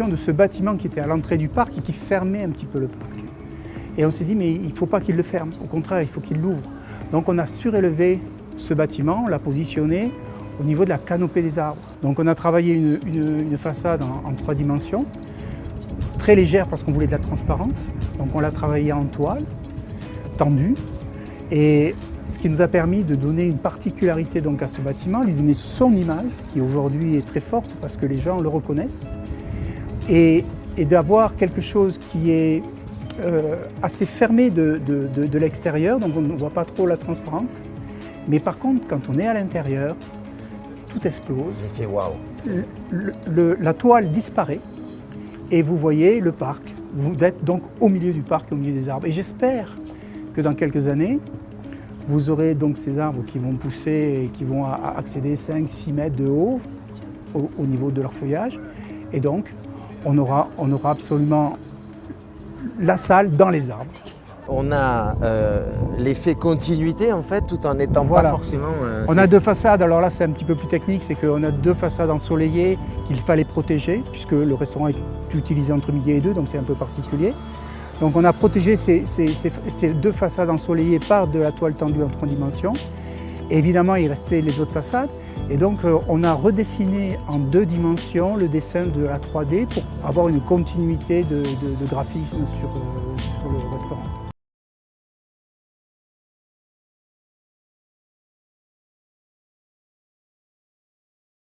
de ce bâtiment qui était à l'entrée du parc et qui fermait un petit peu le parc. Et on s'est dit, mais il ne faut pas qu'il le ferme, au contraire, il faut qu'il l'ouvre. Donc on a surélevé ce bâtiment, on l'a positionné au niveau de la canopée des arbres. Donc on a travaillé une façade en 3 dimensions, très légère parce qu'on voulait de la transparence. Donc on l'a travaillé en toile, tendue, et ce qui nous a permis de donner une particularité donc à ce bâtiment, lui donner son image, qui aujourd'hui est très forte parce que les gens le reconnaissent, et d'avoir quelque chose qui est assez fermé de l'extérieur, donc on ne voit pas trop la transparence. Mais par contre, quand on est à l'intérieur, tout explose. J'ai fait waouh. La toile disparaît et vous voyez le parc. Vous êtes donc au milieu du parc, au milieu des arbres. Et j'espère que dans quelques années, vous aurez donc ces arbres qui vont pousser et qui vont accéder 5-6 mètres de haut au niveau de leur feuillage. Et donc, on aura absolument la salle dans les arbres. On a l'effet continuité en fait, tout en n'étant pas forcément... On a 2 façades, alors là c'est un petit peu plus technique, c'est qu'on a 2 façades ensoleillées qu'il fallait protéger, puisque le restaurant est utilisé entre midi et 2, donc c'est un peu particulier. Donc on a protégé ces 2 façades ensoleillées par de la toile tendue en 3 dimensions. Et évidemment, il restait les autres façades. Et donc, on a redessiné en 2 dimensions le dessin de la 3D pour avoir une continuité de graphisme sur le restaurant.